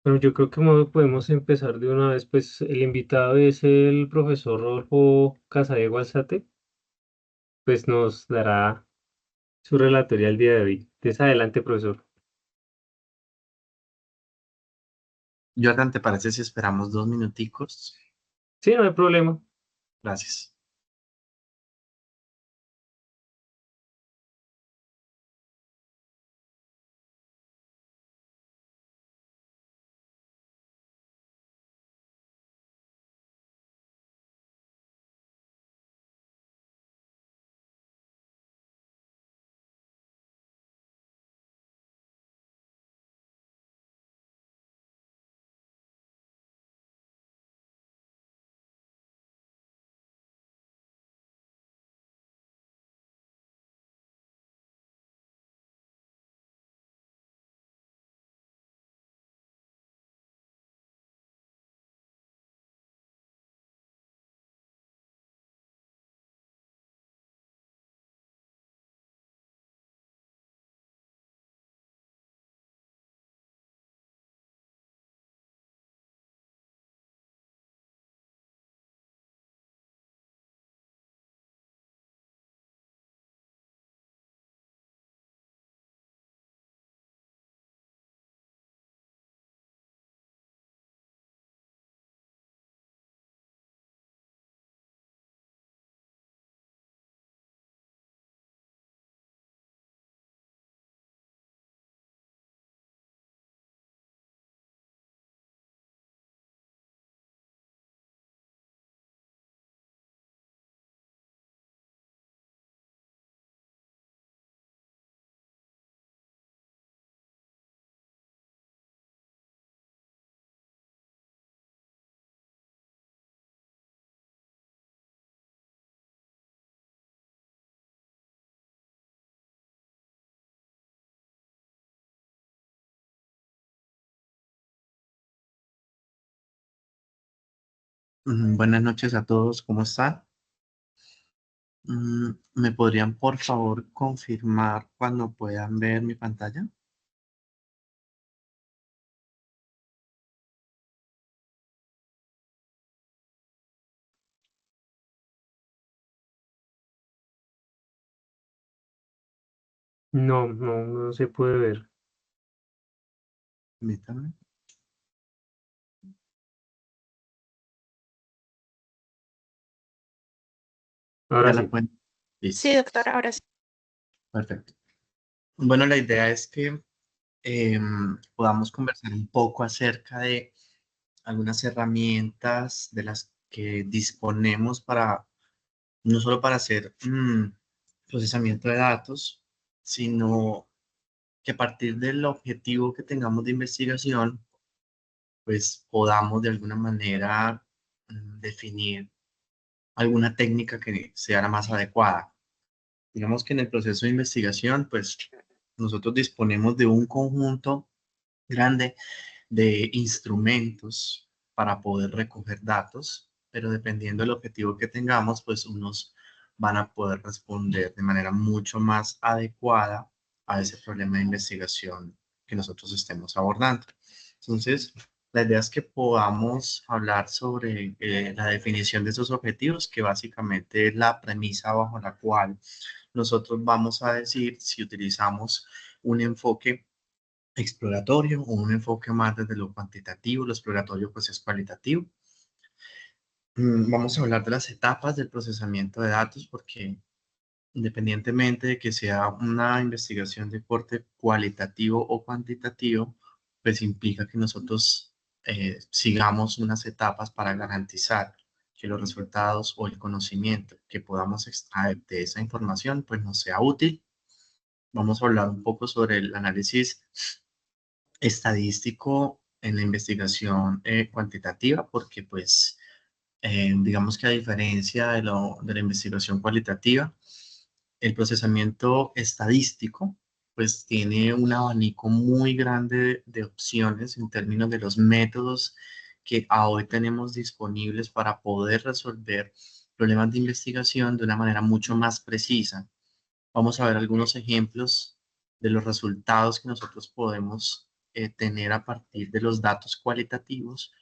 Bueno, yo creo que podemos empezar de una vez, pues el invitado es el profesor Rodolfo Casadiego Alzate, pues nos dará su relatoría el día de hoy. Entonces, adelante, profesor. Jordan, ¿te parece si esperamos 2 minuticos? Sí, no hay problema. Gracias. Buenas noches a todos, ¿cómo están? ¿Me podrían por favor confirmar cuando puedan ver mi pantalla? No, no, no se puede ver. Permítanme. Ahora ¿Ya la sí. pueden? Sí, Listo, doctora, ahora sí. perfecto. Bueno, la idea es que podamos conversar un poco acerca de algunas herramientas de las que disponemos para, no solo para hacer procesamiento de datos, sino que a partir del objetivo que tengamos de investigación, pues podamos de alguna manera definir alguna técnica que sea la más adecuada. Digamos que en el proceso de investigación, pues nosotros disponemos de un conjunto grande de instrumentos para poder recoger datos, pero dependiendo del objetivo que tengamos, pues unos van a poder responder de manera mucho más adecuada a ese problema de investigación que nosotros estemos abordando. Entonces, la idea es que podamos hablar sobre la definición de esos objetivos, que básicamente es la premisa bajo la cual nosotros vamos a decir si utilizamos un enfoque exploratorio o un enfoque más desde lo cuantitativo. Lo exploratorio pues es cualitativo. Vamos a hablar de las etapas del procesamiento de datos porque independientemente de que sea una investigación de corte cualitativo o cuantitativo, pues implica que nosotros sigamos unas etapas para garantizar que los resultados o el conocimiento que podamos extraer de esa información pues nos sea útil. Vamos a hablar un poco sobre el análisis estadístico en la investigación cuantitativa, porque pues digamos que a diferencia de la investigación cualitativa, el procesamiento estadístico pues tiene un abanico muy grande de opciones en términos de los métodos que a hoy tenemos disponibles para poder resolver problemas de investigación de una manera mucho más precisa. Vamos a ver algunos ejemplos de los resultados que nosotros podemos tener a partir de los datos cualitativos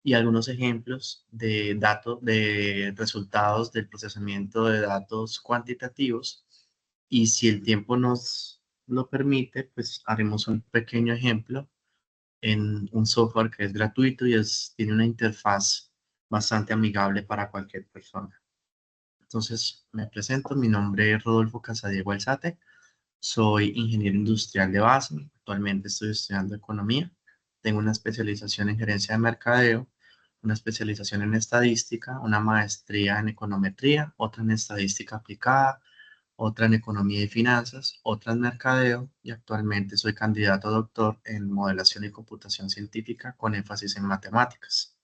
y algunos ejemplos de datos, de resultados del procesamiento de datos cuantitativos. Y si el tiempo nos lo permite, pues haremos un pequeño ejemplo en un software que es gratuito y tiene una interfaz bastante amigable para cualquier persona. Entonces, me presento, mi nombre es Rodolfo Casadiego Alzate, soy ingeniero industrial de base, actualmente estoy estudiando economía, tengo una especialización en gerencia de mercadeo, una especialización en estadística, una maestría en econometría, otra en estadística aplicada, otra en economía y finanzas, otra en mercadeo y actualmente soy candidato a doctor en modelación y computación científica con énfasis en matemáticas.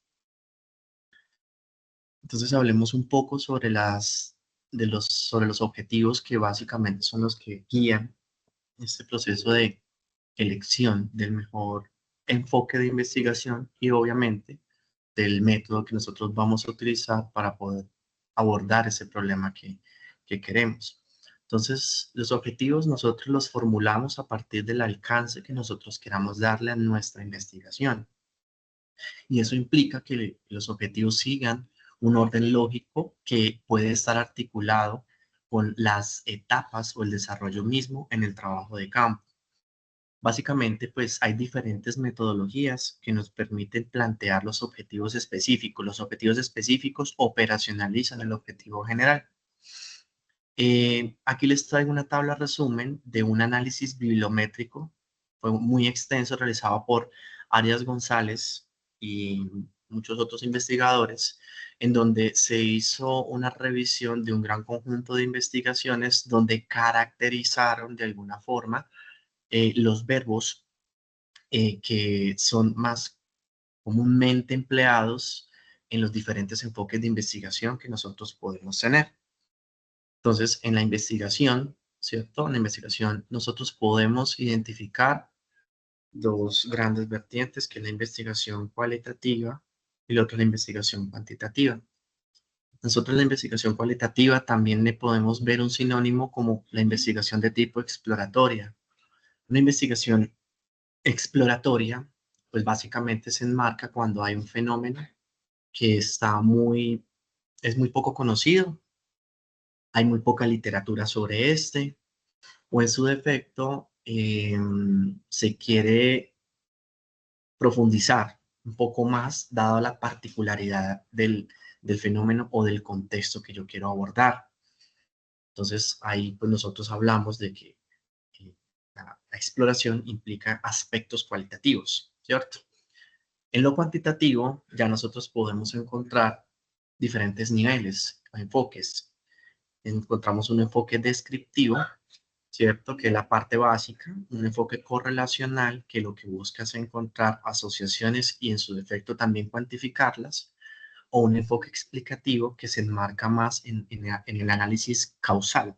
Entonces hablemos un poco sobre sobre los objetivos que básicamente son los que guían este proceso de elección del mejor enfoque de investigación y obviamente del método que nosotros vamos a utilizar para poder abordar ese problema que queremos. Entonces, los objetivos nosotros los formulamos a partir del alcance que nosotros queramos darle a nuestra investigación. Y eso implica que los objetivos sigan un orden lógico que puede estar articulado con las etapas o el desarrollo mismo en el trabajo de campo. Básicamente, pues hay diferentes metodologías que nos permiten plantear los objetivos específicos. Los objetivos específicos operacionalizan el objetivo general. Aquí les traigo una tabla resumen de un análisis bibliométrico, fue muy extenso, realizado por Arias González y muchos otros investigadores, en donde se hizo una revisión de un gran conjunto de investigaciones donde caracterizaron de alguna forma los verbos que son más comúnmente empleados en los diferentes enfoques de investigación que nosotros podemos tener. Entonces, en la investigación, ¿cierto? En la investigación nosotros podemos identificar dos grandes vertientes, que es la investigación cualitativa y la otra la investigación cuantitativa. Nosotros en la investigación cualitativa también le podemos ver un sinónimo como la investigación de tipo exploratoria. Una investigación exploratoria, pues básicamente se enmarca cuando hay un fenómeno que es muy poco conocido, hay muy poca literatura sobre este, o en su defecto se quiere profundizar un poco más dado la particularidad del fenómeno o del contexto que yo quiero abordar. Entonces ahí pues nosotros hablamos de que la exploración implica aspectos cualitativos, ¿cierto? En lo cuantitativo ya nosotros podemos encontrar diferentes niveles o enfoques. Encontramos un enfoque descriptivo, ¿cierto? Que es la parte básica, un enfoque correlacional que lo que busca es encontrar asociaciones y en su defecto también cuantificarlas, o un enfoque explicativo que se enmarca más en el análisis causal.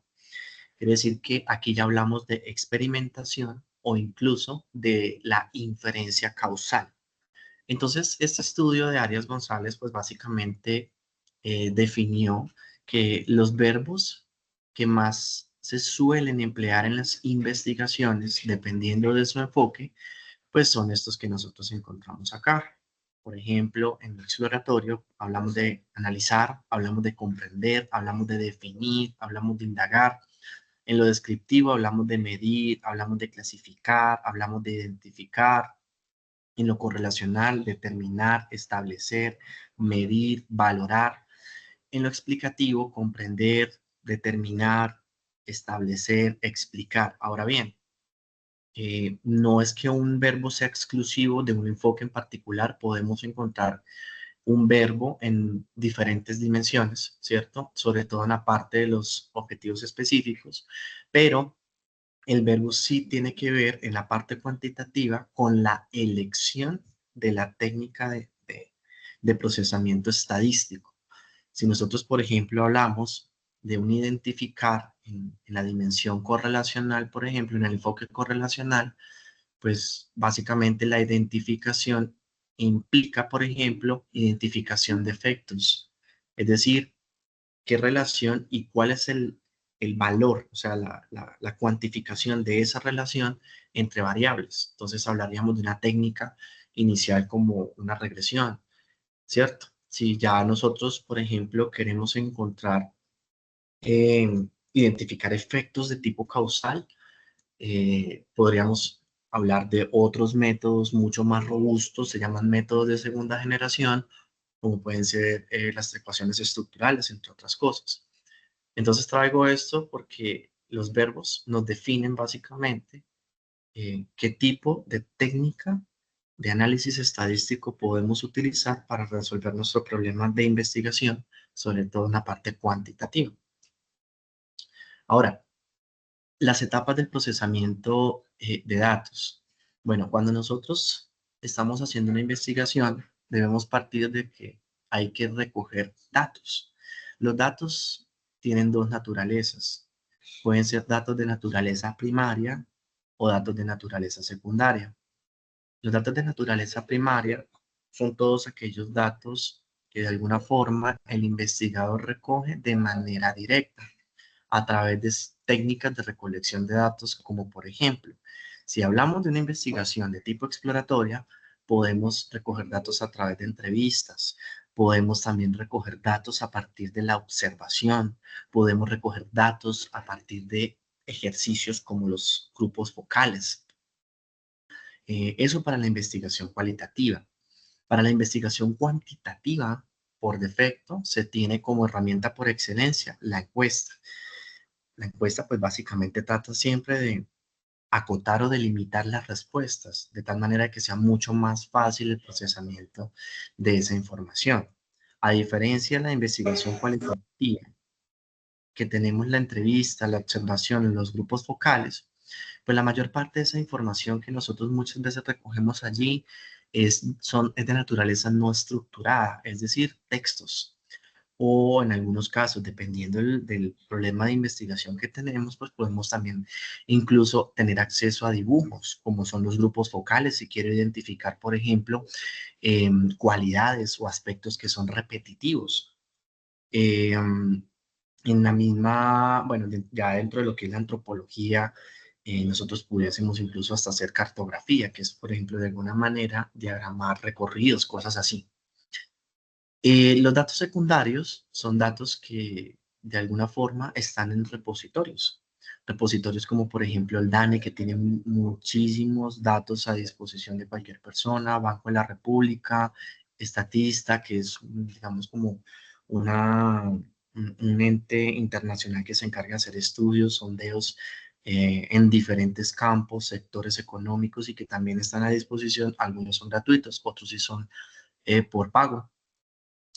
Quiere decir que aquí ya hablamos de experimentación o incluso de la inferencia causal. Entonces, este estudio de Arias González, pues básicamente definió que los verbos que más se suelen emplear en las investigaciones, dependiendo de su enfoque, pues son estos que nosotros encontramos acá. Por ejemplo, en lo exploratorio hablamos de analizar, hablamos de comprender, hablamos de definir, hablamos de indagar. En lo descriptivo hablamos de medir, hablamos de clasificar, hablamos de identificar. En lo correlacional, determinar, establecer, medir, valorar. En lo explicativo, comprender, determinar, establecer, explicar. Ahora bien, no es que un verbo sea exclusivo de un enfoque en particular, podemos encontrar un verbo en diferentes dimensiones, ¿cierto? Sobre todo en la parte de los objetivos específicos, pero el verbo sí tiene que ver en la parte cuantitativa con la elección de la técnica de procesamiento estadístico. Si nosotros, por ejemplo, hablamos de un identificar en la dimensión correlacional, por ejemplo, en el enfoque correlacional, pues básicamente la identificación implica, por ejemplo, identificación de efectos. Es decir, qué relación y cuál es el valor, o sea, la cuantificación de esa relación entre variables. Entonces hablaríamos de una técnica inicial como una regresión, ¿cierto? Si ya nosotros, por ejemplo, queremos encontrar, identificar efectos de tipo causal, podríamos hablar de otros métodos mucho más robustos, se llaman métodos de segunda generación, como pueden ser las ecuaciones estructurales, entre otras cosas. Entonces traigo esto porque los verbos nos definen básicamente qué tipo de técnica de análisis estadístico podemos utilizar para resolver nuestro problema de investigación, sobre todo en la parte cuantitativa. Ahora, las etapas del procesamiento de datos. Bueno, cuando nosotros estamos haciendo una investigación, debemos partir de que hay que recoger datos. Los datos tienen dos naturalezas. Pueden ser datos de naturaleza primaria o datos de naturaleza secundaria. Los datos de naturaleza primaria son todos aquellos datos que de alguna forma el investigador recoge de manera directa a través de técnicas de recolección de datos, como por ejemplo, si hablamos de una investigación de tipo exploratoria, podemos recoger datos a través de entrevistas, podemos también recoger datos a partir de la observación, podemos recoger datos a partir de ejercicios como los grupos focales. Eso para la investigación cualitativa. Para la investigación cuantitativa, por defecto, se tiene como herramienta por excelencia la encuesta. La encuesta, pues básicamente trata siempre de acotar o delimitar las respuestas, de tal manera que sea mucho más fácil el procesamiento de esa información. A diferencia de la investigación cualitativa, que tenemos la entrevista, la observación, los grupos focales, pues la mayor parte de esa información que nosotros muchas veces recogemos allí es de naturaleza no estructurada, es decir, textos. O en algunos casos, dependiendo del problema de investigación que tenemos, pues podemos también incluso tener acceso a dibujos, como son los grupos focales, si quiero identificar, por ejemplo, cualidades o aspectos que son repetitivos. En la misma, bueno, ya dentro de lo que es la antropología, nosotros pudiésemos incluso hasta hacer cartografía, que es, por ejemplo, de alguna manera diagramar recorridos, cosas así. Los datos secundarios son datos que de alguna forma están en repositorios. Repositorios como por ejemplo el DANE, que tiene muchísimos datos a disposición de cualquier persona, Banco de la República, Estatista, que es, digamos, como un ente internacional que se encarga de hacer estudios, sondeos en diferentes campos, sectores económicos y que también están a disposición. Algunos son gratuitos, otros sí son por pago.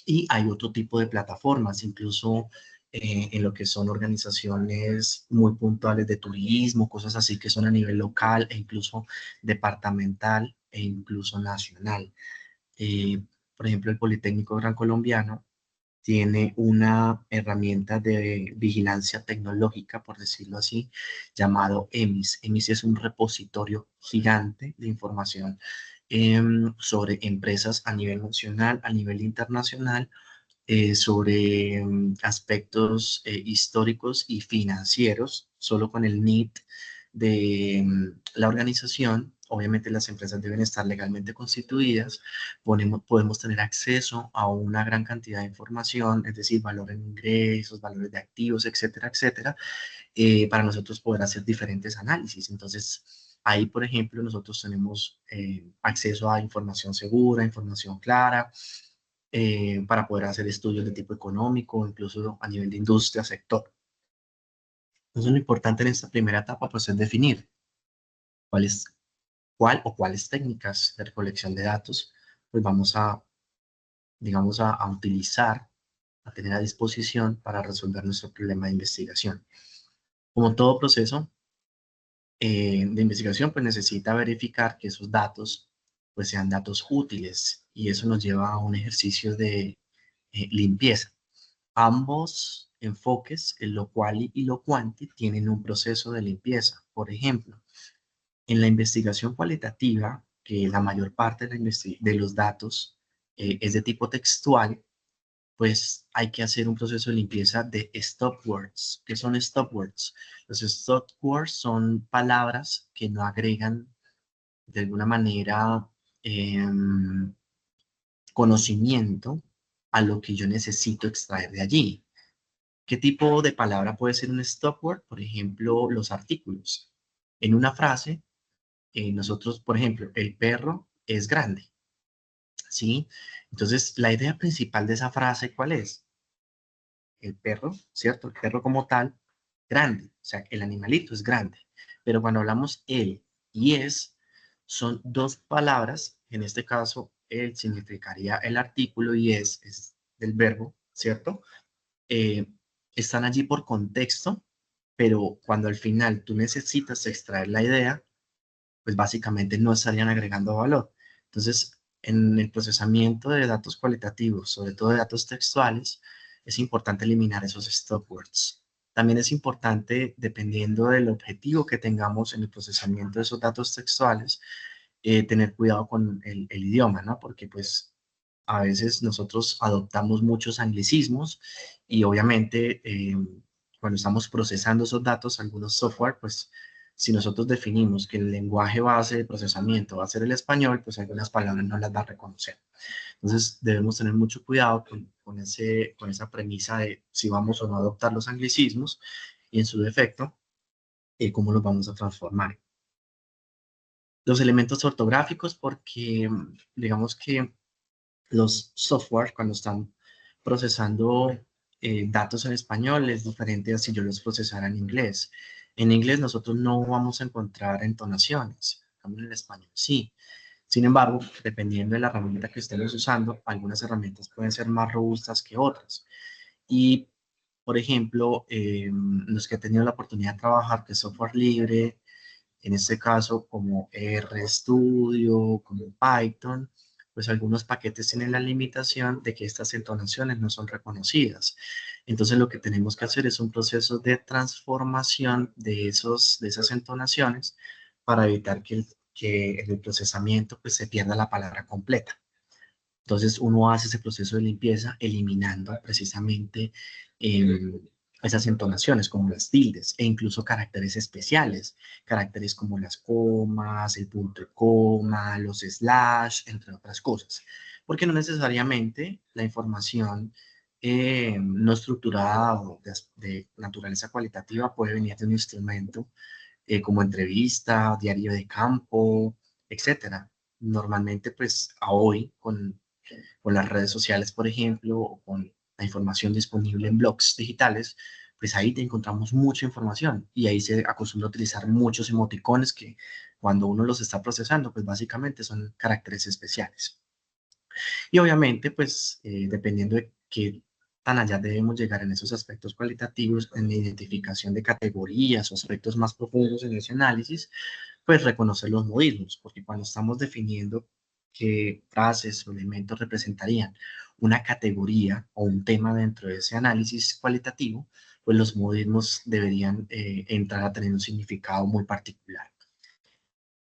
Y hay otro tipo de plataformas, incluso en lo que son organizaciones muy puntuales de turismo, cosas así que son a nivel local e incluso departamental e incluso nacional. Por ejemplo, el Politécnico Gran Colombiano tiene una herramienta de vigilancia tecnológica, por decirlo así, llamado EMIS. EMIS es un repositorio gigante de información sobre empresas a nivel nacional, a nivel internacional, sobre aspectos históricos y financieros, solo con el NIT de la organización. Obviamente las empresas deben estar legalmente constituidas, podemos tener acceso a una gran cantidad de información, es decir, valor en ingresos, valores de activos, etcétera, etcétera, para nosotros poder hacer diferentes análisis. Entonces, ahí, por ejemplo, nosotros tenemos acceso a información segura, información clara, para poder hacer estudios de tipo económico, incluso a nivel de industria, sector. Entonces, lo importante en esta primera etapa, pues, es definir cuál es, cuál o cuáles técnicas de recolección de datos, pues, vamos a, digamos, a utilizar, a tener a disposición para resolver nuestro problema de investigación. Como todo proceso de investigación, pues necesita verificar que esos datos pues sean datos útiles y eso nos lleva a un ejercicio de limpieza. Ambos enfoques, el lo quali y lo quanti, tienen un proceso de limpieza. Por ejemplo, en la investigación cualitativa, que la mayor parte de los datos es de tipo textual, pues hay que hacer un proceso de limpieza de stop words. ¿Qué son stop words? Los stop words son palabras que no agregan de alguna manera conocimiento a lo que yo necesito extraer de allí. ¿Qué tipo de palabra puede ser un stop word? Por ejemplo, los artículos. En una frase, nosotros, por ejemplo, el perro es grande, ¿sí? Entonces, la idea principal de esa frase, ¿cuál es? El perro, ¿cierto? El perro como tal, grande, o sea, el animalito es grande. Pero cuando hablamos él y es, son dos palabras, en este caso, él significaría el artículo y es del verbo, ¿cierto? Eh, están allí por contexto, pero cuando al final tú necesitas extraer la idea, pues básicamente no estarían agregando valor. Entonces, en el procesamiento de datos cualitativos, sobre todo de datos textuales, es importante eliminar esos stop words. También es importante, dependiendo del objetivo que tengamos en el procesamiento de esos datos textuales, tener cuidado con el idioma, ¿no? Porque pues a veces nosotros adoptamos muchos anglicismos y obviamente cuando estamos procesando esos datos, algunos software, pues si nosotros definimos que el lenguaje base de procesamiento va a ser el español, pues algunas palabras no las va a reconocer. Entonces debemos tener mucho cuidado con esa premisa de si vamos o no a adoptar los anglicismos y en su defecto, cómo los vamos a transformar. Los elementos ortográficos, porque digamos que los software cuando están procesando datos en español es diferente a si yo los procesara en inglés. En inglés nosotros no vamos a encontrar entonaciones, en cambio en el español sí. Sin embargo, dependiendo de la herramienta que estemos usando, algunas herramientas pueden ser más robustas que otras. Y, por ejemplo, los que he tenido la oportunidad de trabajar, que es software libre, en este caso como RStudio, como Python, pues algunos paquetes tienen la limitación de que estas entonaciones no son reconocidas. Entonces lo que tenemos que hacer es un proceso de transformación de esas entonaciones para evitar que en el procesamiento pues, se pierda la palabra completa. Entonces uno hace ese proceso de limpieza eliminando precisamente eh, esas entonaciones como las tildes e incluso caracteres especiales, caracteres como las comas, el punto y coma, los slash, entre otras cosas. Porque no necesariamente la información no estructurada o de naturaleza cualitativa puede venir de un instrumento como entrevista, diario de campo, etcétera. Normalmente, pues, a hoy, con las redes sociales, por ejemplo, o con la información disponible en blogs digitales, pues ahí te encontramos mucha información y ahí se acostumbra a utilizar muchos emoticones que cuando uno los está procesando, pues básicamente son caracteres especiales. Y obviamente, pues dependiendo de qué tan allá debemos llegar en esos aspectos cualitativos, en la identificación de categorías o aspectos más profundos en ese análisis, pues reconocer los modismos, porque cuando estamos definiendo qué frases o elementos representarían una categoría o un tema dentro de ese análisis cualitativo, pues los modismos deberían entrar a tener un significado muy particular.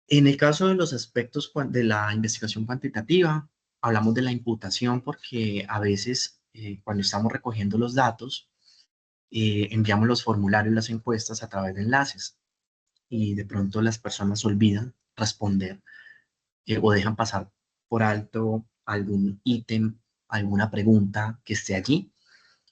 En el caso de los aspectos de la investigación cuantitativa, hablamos de la imputación porque a veces cuando estamos recogiendo los datos, enviamos los formularios, las encuestas a través de enlaces y de pronto las personas olvidan responder o dejan pasar por alto algún ítem, alguna pregunta que esté allí.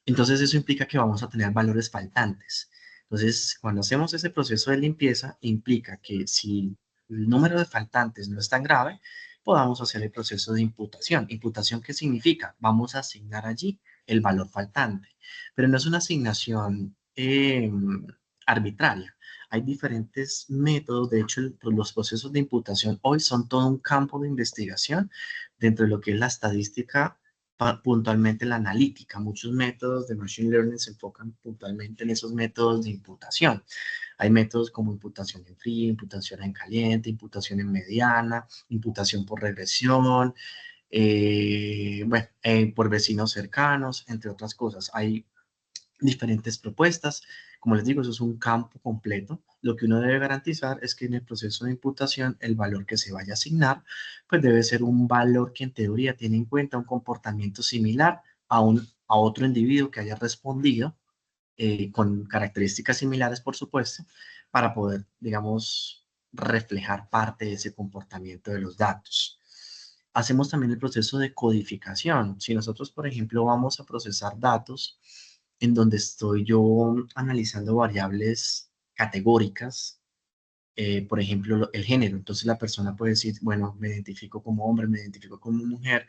Entonces eso implica que vamos a tener valores faltantes. Entonces, cuando hacemos ese proceso de limpieza, implica que si el número de faltantes no es tan grave, podamos hacer el proceso de imputación. ¿Imputación qué significa? Vamos a asignar allí el valor faltante, pero no es una asignación arbitraria. Hay diferentes métodos, de hecho, los procesos de imputación hoy son todo un campo de investigación dentro de lo que es la estadística puntualmente la analítica. Muchos métodos de Machine Learning se enfocan puntualmente en esos métodos de imputación. Hay métodos como imputación en frío, imputación en caliente, imputación en mediana, imputación por regresión, bueno, por vecinos cercanos, entre otras cosas. Hay diferentes propuestas. Como les digo, eso es un campo completo. Lo que uno debe garantizar es que en el proceso de imputación el valor que se vaya a asignar, pues debe ser un valor que en teoría tiene en cuenta un comportamiento similar a un a otro individuo que haya respondido con características similares, por supuesto, para poder, digamos, reflejar parte de ese comportamiento de los datos. Hacemos también el proceso de codificación. Si nosotros, por ejemplo, vamos a procesar datos en donde estoy yo analizando variables categóricas, por ejemplo, el género. Entonces la persona puede decir, bueno, me identifico como hombre, me identifico como mujer,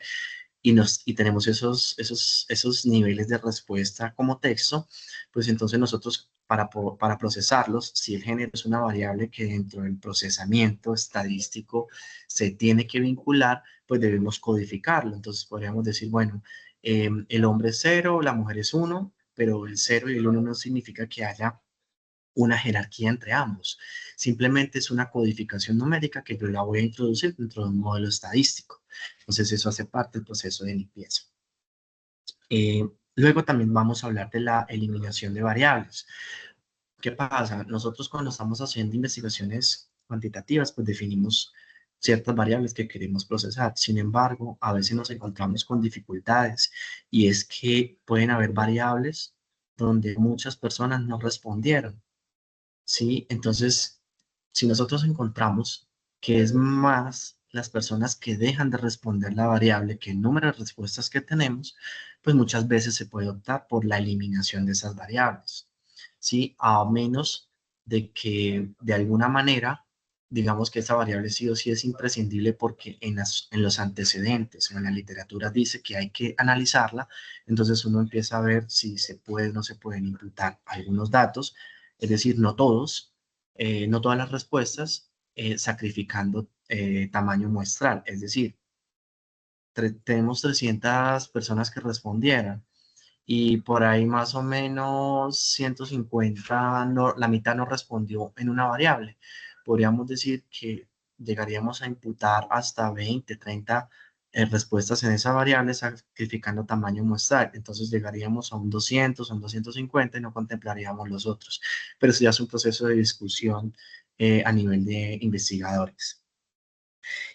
y tenemos esos niveles de respuesta como texto, pues entonces nosotros para procesarlos, si el género es una variable que dentro del procesamiento estadístico se tiene que vincular, pues debemos codificarlo. Entonces podríamos decir, bueno, el hombre es 0, la mujer es 1, pero el 0 y el 1 no significa que haya una jerarquía entre ambos. Simplemente es una codificación numérica que yo la voy a introducir dentro de un modelo estadístico. Entonces eso hace parte del proceso de limpieza. Luego también vamos a hablar de la eliminación de variables. ¿Qué pasa? Nosotros cuando estamos haciendo investigaciones cuantitativas, pues definimos ciertas variables que queremos procesar. Sin embargo, a veces nos encontramos con dificultades y es que pueden haber variables donde muchas personas no respondieron. ¿Sí? Entonces, si nosotros encontramos que es más las personas que dejan de responder la variable que el número de respuestas que tenemos, pues muchas veces se puede optar por la eliminación de esas variables, ¿sí? A menos de que de alguna manera, digamos que esa variable sí o sí es imprescindible porque en los antecedentes o en la literatura dice que hay que analizarla, entonces uno empieza a ver si se puede o no se pueden imputar algunos datos, es decir, no todos, no todas las respuestas, sacrificando tamaño muestral. Es decir, tenemos 300 personas que respondieron y por ahí más o menos 150, la mitad no respondió en una variable. Podríamos decir que llegaríamos a imputar hasta 20, 30 respuestas en esa variable sacrificando tamaño muestral. Entonces llegaríamos a un 200, a un 250 y no contemplaríamos los otros. Pero eso ya es un proceso de discusión a nivel de investigadores.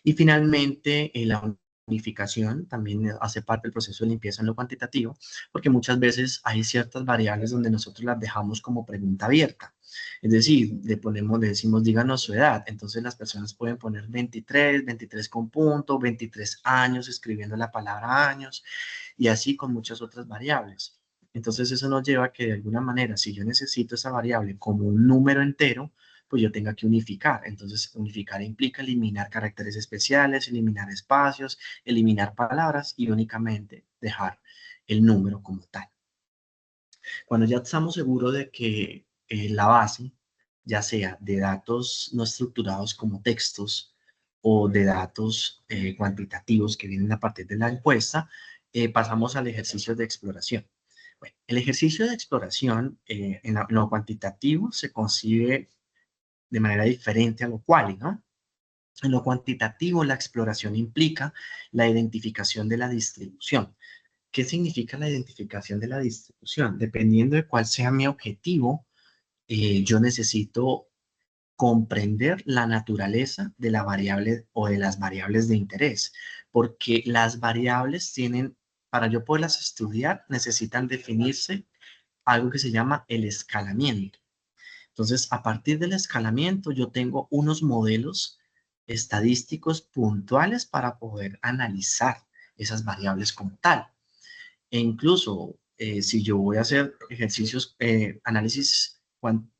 Y finalmente, la unificación también hace parte del proceso de limpieza en lo cuantitativo, porque muchas veces hay ciertas variables donde nosotros las dejamos como pregunta abierta. Es decir, le decimos, díganos su edad. Entonces las personas pueden poner 23, 23 con punto, 23 años, escribiendo la palabra años, y así con muchas otras variables. Entonces eso nos lleva a que de alguna manera, si yo necesito esa variable como un número entero, pues yo tenga que unificar. Entonces, unificar implica eliminar caracteres especiales, eliminar espacios, eliminar palabras y únicamente dejar el número como tal. Cuando ya estamos seguros de que la base, ya sea de datos no estructurados como textos o de datos cuantitativos que vienen a partir de la encuesta, pasamos al ejercicio de exploración. Bueno, el ejercicio de exploración en lo cuantitativo se concibe de manera diferente a lo quali, ¿no? En lo cuantitativo, la exploración implica la identificación de la distribución. ¿Qué significa la identificación de la distribución? Dependiendo de cuál sea mi objetivo, yo necesito comprender la naturaleza de la variable o de las variables de interés, porque las variables tienen, para yo poderlas estudiar, necesitan definirse algo que se llama el escalamiento. Entonces, a partir del escalamiento, yo tengo unos modelos estadísticos puntuales para poder analizar esas variables como tal. E incluso, si yo voy a hacer ejercicios, análisis con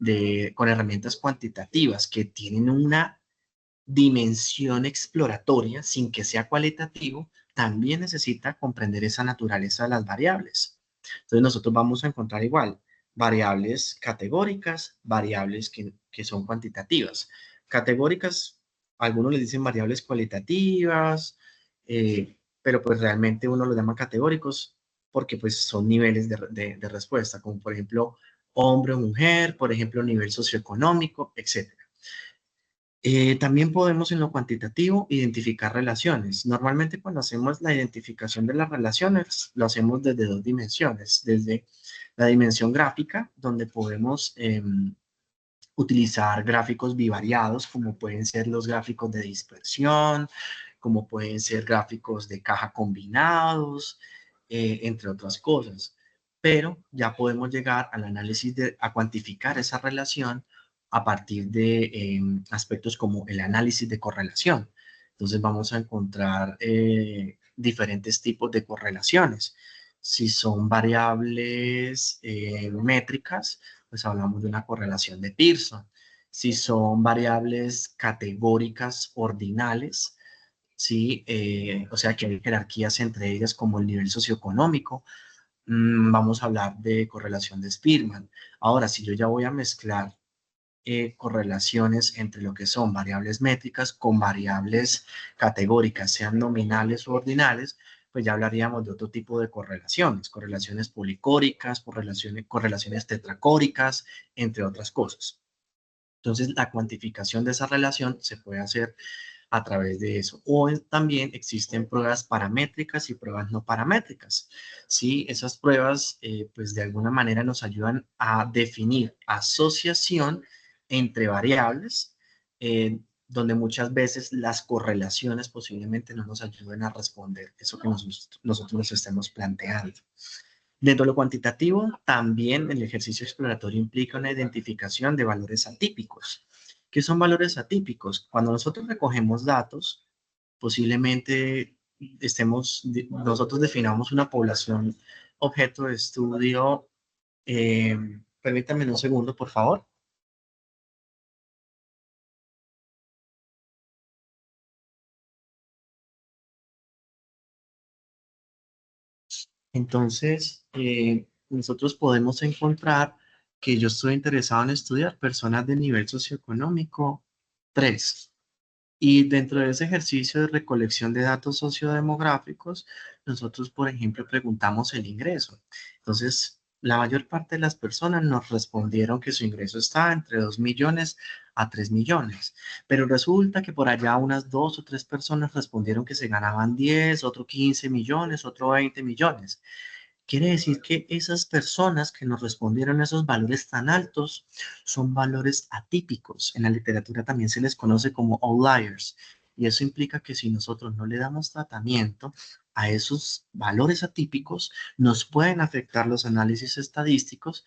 herramientas cuantitativas que tienen una dimensión exploratoria sin que sea cualitativo, también necesita comprender esa naturaleza de las variables. Entonces nosotros vamos a encontrar igual variables categóricas, variables que son cuantitativas. Categóricas, algunos les dicen variables cualitativas, pero pues realmente uno los llama categóricos porque pues son niveles de respuesta, como por ejemplo hombre o mujer, por ejemplo nivel socioeconómico, etc. También podemos en lo cuantitativo identificar relaciones. Normalmente cuando hacemos la identificación de las relaciones, lo hacemos desde dos dimensiones. Desde la dimensión gráfica, donde podemos utilizar gráficos bivariados, como pueden ser los gráficos de dispersión, como pueden ser gráficos de caja combinados, entre otras cosas. Pero ya podemos llegar al análisis a cuantificar esa relación a partir de aspectos como el análisis de correlación. Entonces vamos a encontrar diferentes tipos de correlaciones. Si son variables métricas, pues hablamos de una correlación de Pearson. Si son variables categóricas ordinales, ¿sí? O sea que hay jerarquías entre ellas como el nivel socioeconómico, vamos a hablar de correlación de Spearman. Ahora, si yo ya voy a mezclar correlaciones entre lo que son variables métricas con variables categóricas, sean nominales o ordinales, pues ya hablaríamos de otro tipo de correlaciones, correlaciones policóricas, correlaciones tetracóricas, entre otras cosas. Entonces, la cuantificación de esa relación se puede hacer a través de eso. O también existen pruebas paramétricas y pruebas no paramétricas. Sí, esas pruebas, pues de alguna manera nos ayudan a definir asociación entre variables, donde muchas veces las correlaciones posiblemente no nos ayuden a responder eso que nosotros nos estemos planteando. Dentro de lo cuantitativo, también el ejercicio exploratorio implica una identificación de valores atípicos. ¿Qué son valores atípicos? Cuando nosotros recogemos datos, posiblemente nosotros definamos una población objeto de estudio. eh, Permítanme un segundo, por favor. Entonces, nosotros podemos encontrar que yo estoy interesado en estudiar personas de nivel socioeconómico 3. Y dentro de ese ejercicio de recolección de datos sociodemográficos, nosotros, por ejemplo, preguntamos el ingreso. Entonces, la mayor parte de las personas nos respondieron que su ingreso está entre 2 millones a 3 millones. Pero resulta que por allá unas 2 o 3 personas respondieron que se ganaban 10, otro 15 millones, otro 20 millones. Quiere decir que esas personas que nos respondieron a esos valores tan altos son valores atípicos. En la literatura también se les conoce como outliers. Y eso implica que si nosotros no le damos tratamiento a esos valores atípicos, nos pueden afectar los análisis estadísticos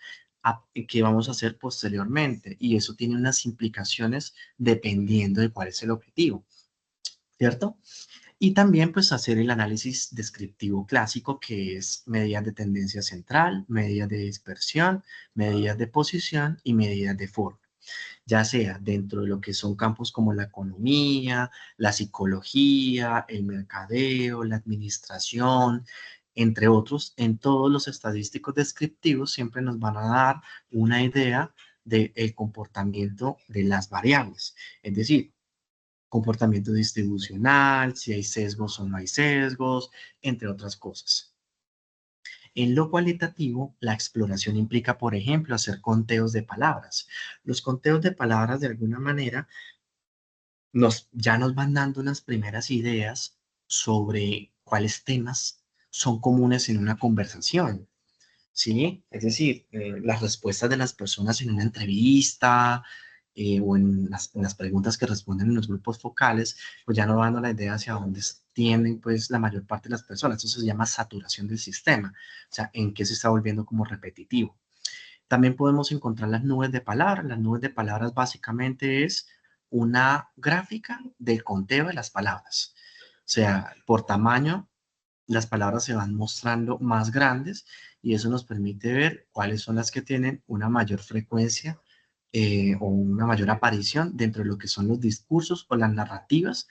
que vamos a hacer posteriormente. Y eso tiene unas implicaciones dependiendo de cuál es el objetivo, ¿cierto? Y también pues hacer el análisis descriptivo clásico, que es medidas de tendencia central, medidas de dispersión, medidas de posición y medidas de forma, ya sea dentro de lo que son campos como la economía, la psicología, el mercadeo, la administración, entre otros. En todos los estadísticos descriptivos siempre nos van a dar una idea del comportamiento de las variables, es decir, comportamiento distribucional, si hay sesgos o no hay sesgos, entre otras cosas. En lo cualitativo, la exploración implica, por ejemplo, hacer conteos de palabras. Los conteos de palabras, de alguna manera, ya nos van dando unas primeras ideas sobre cuáles temas son comunes en una conversación. ¿Sí? Es decir, las respuestas de las personas en una entrevista o en las preguntas que responden en los grupos focales, pues ya no van dando la idea hacia dónde tienden pues la mayor parte de las personas. Eso se llama saturación del sistema, o sea, en qué se está volviendo como repetitivo. También podemos encontrar las nubes de palabras. Las nubes de palabras básicamente es una gráfica del conteo de las palabras. O sea, por tamaño las palabras se van mostrando más grandes y eso nos permite ver cuáles son las que tienen una mayor frecuencia o una mayor aparición dentro de lo que son los discursos o las narrativas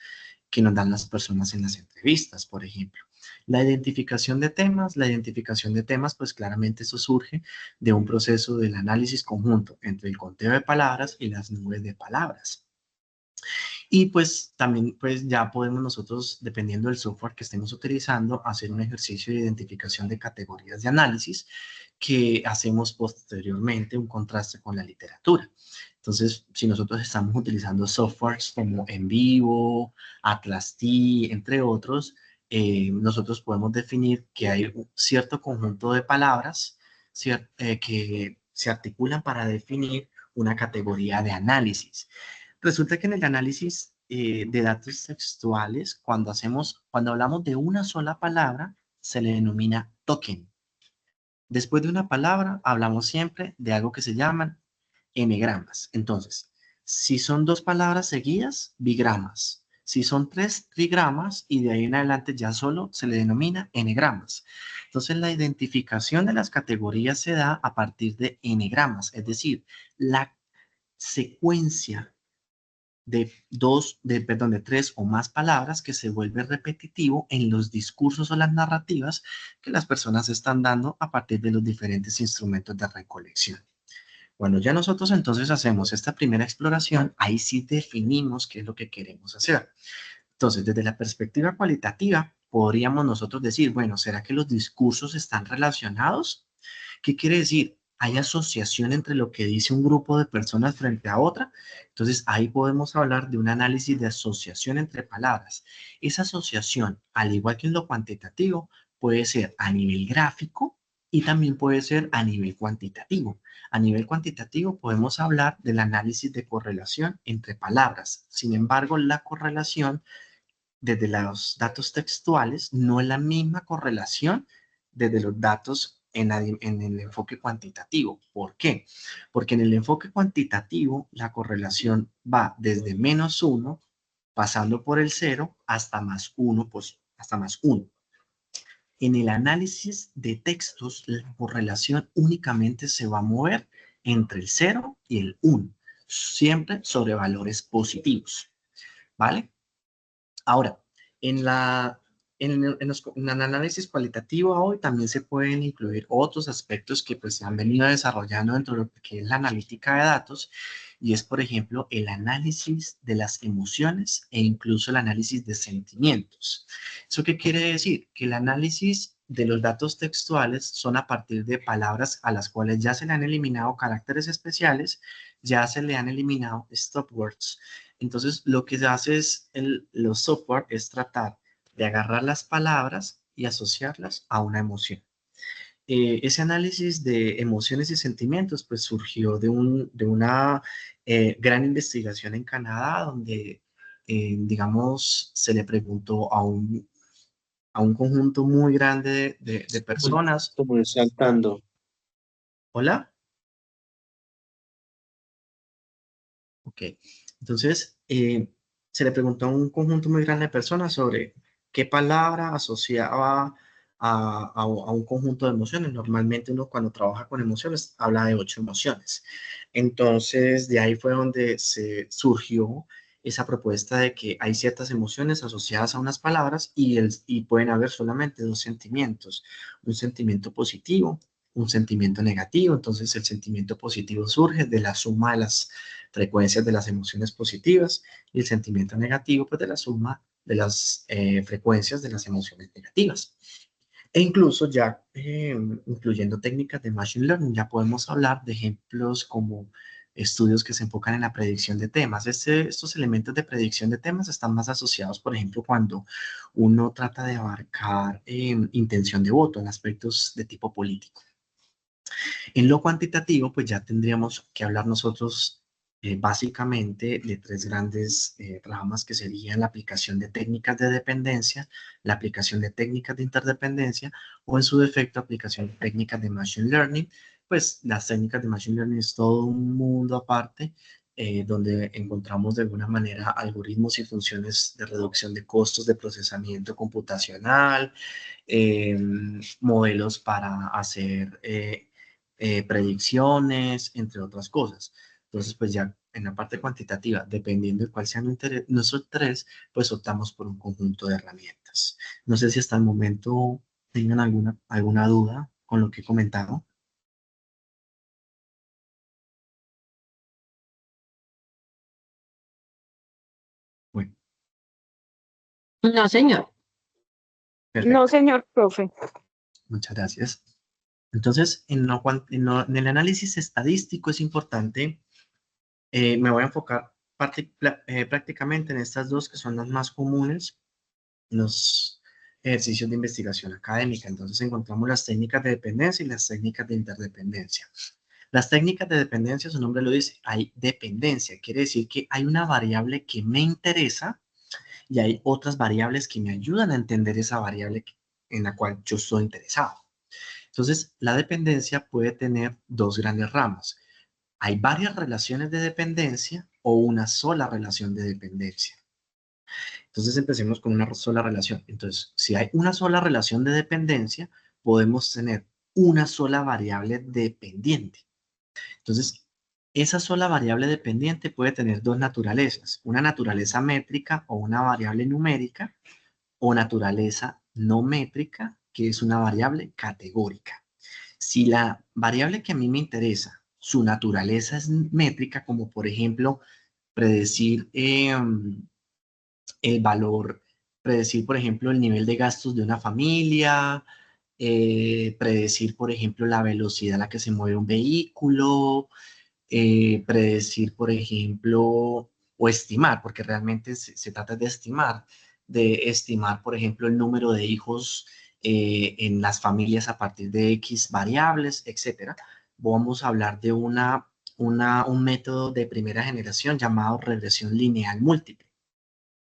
que nos dan las personas en las entrevistas, por ejemplo. La identificación de temas, pues claramente eso surge de un proceso del análisis conjunto entre el conteo de palabras y las nubes de palabras. Y pues también pues ya podemos nosotros, dependiendo del software que estemos utilizando, hacer un ejercicio de identificación de categorías de análisis que hacemos posteriormente un contraste con la literatura. Entonces, si nosotros estamos utilizando softwares como NVivo, Atlas T, entre otros, nosotros podemos definir que hay un cierto conjunto de palabras que se articulan para definir una categoría de análisis. Resulta que en el análisis de datos textuales, cuando hablamos de una sola palabra, se le denomina token. Después de una palabra, hablamos siempre de algo que se llaman n-gramas. Entonces, si son dos palabras seguidas, bigramas. Si son tres, trigramas, y de ahí en adelante ya solo se le denomina n-gramas. Entonces, la identificación de las categorías se da a partir de n-gramas, es decir, la secuencia de tres o más palabras que se vuelve repetitivo en los discursos o las narrativas que las personas están dando a partir de los diferentes instrumentos de recolección. Cuando ya nosotros entonces hacemos esta primera exploración, ahí sí definimos qué es lo que queremos hacer. Entonces, desde la perspectiva cualitativa, podríamos nosotros decir, bueno, ¿será que los discursos están relacionados? ¿Qué quiere decir? Hay asociación entre lo que dice un grupo de personas frente a otra. Entonces, ahí podemos hablar de un análisis de asociación entre palabras. Esa asociación, al igual que en lo cuantitativo, puede ser a nivel gráfico y también puede ser a nivel cuantitativo. A nivel cuantitativo podemos hablar del análisis de correlación entre palabras. Sin embargo, la correlación desde los datos textuales no es la misma correlación desde los datos en el enfoque cuantitativo. ¿Por qué? Porque en el enfoque cuantitativo la correlación va desde -1, pasando por el 0, hasta +1, pues hasta +1. En el análisis de textos, la correlación únicamente se va a mover entre el 0 y el 1, siempre sobre valores positivos, ¿vale? Ahora, en en el análisis cualitativo hoy también se pueden incluir otros aspectos que pues se han venido desarrollando dentro de lo que es la analítica de datos, y es, por ejemplo, el análisis de las emociones e incluso el análisis de sentimientos. ¿Eso qué quiere decir? Que el análisis de los datos textuales son a partir de palabras a las cuales ya se le han eliminado caracteres especiales, ya se le han eliminado stop words. Entonces, lo que se hace es, los software es tratar de agarrar las palabras y asociarlas a una emoción. Ese análisis de emociones y sentimientos pues surgió de una gran investigación en Canadá donde, digamos, se le preguntó a un conjunto muy grande de personas. Como saltando. ¿Hola? Ok. Entonces, se le preguntó a un conjunto muy grande de personas sobre qué palabra asociaba a un conjunto de emociones. Normalmente uno cuando trabaja con emociones habla de 8 emociones. Entonces, de ahí fue donde se surgió esa propuesta de que hay ciertas emociones asociadas a unas palabras y pueden haber solamente dos sentimientos, un sentimiento positivo, un sentimiento negativo. Entonces, el sentimiento positivo surge de la suma de las frecuencias de las emociones positivas y el sentimiento negativo, pues de la suma de las frecuencias de las emociones negativas. E incluso ya, incluyendo técnicas de Machine Learning, ya podemos hablar de ejemplos como estudios que se enfocan en la predicción de temas. Estos elementos de predicción de temas están más asociados, por ejemplo, cuando uno trata de abarcar intención de voto en aspectos de tipo político. En lo cuantitativo, pues ya tendríamos que hablar nosotros básicamente de tres grandes ramas que serían la aplicación de técnicas de dependencia, la aplicación de técnicas de interdependencia o en su defecto aplicación de técnicas de Machine Learning. Pues las técnicas de Machine Learning es todo un mundo aparte donde encontramos de alguna manera algoritmos y funciones de reducción de costos de procesamiento computacional, eh, modelos para hacer predicciones, entre otras cosas. Entonces, pues ya en la parte cuantitativa, dependiendo de cuál sea nuestro interés, pues optamos por un conjunto de herramientas. No sé si hasta el momento tengan alguna duda con lo que he comentado. Bueno, No, señor. perfecto. No, señor profe. Muchas gracias. Entonces, en el análisis estadístico es importante, me voy a enfocar prácticamente en estas dos que son las más comunes, los ejercicios de investigación académica. Entonces encontramos las técnicas de dependencia y las técnicas de interdependencia. Las técnicas de dependencia, su nombre lo dice, hay dependencia, quiere decir que hay una variable que me interesa y hay otras variables que me ayudan a entender esa variable en la cual yo estoy interesado. Entonces, la dependencia puede tener dos grandes ramas. Hay varias relaciones de dependencia o una sola relación de dependencia. Entonces, empecemos con una sola relación. Entonces, si hay una sola relación de dependencia, podemos tener una sola variable dependiente. Entonces, esa sola variable dependiente puede tener dos naturalezas, una naturaleza métrica o una variable numérica, o naturaleza no métrica, que es una variable categórica. Si la variable que a mí me interesa, su naturaleza es métrica, como por ejemplo predecir el valor, predecir por ejemplo el nivel de gastos de una familia, predecir por ejemplo la velocidad a la que se mueve un vehículo, predecir, por ejemplo, o estimar, porque realmente se trata de estimar, por ejemplo, el número de hijos en las familias a partir de X variables, etcétera. Vamos a hablar de un método de primera generación llamado regresión lineal múltiple.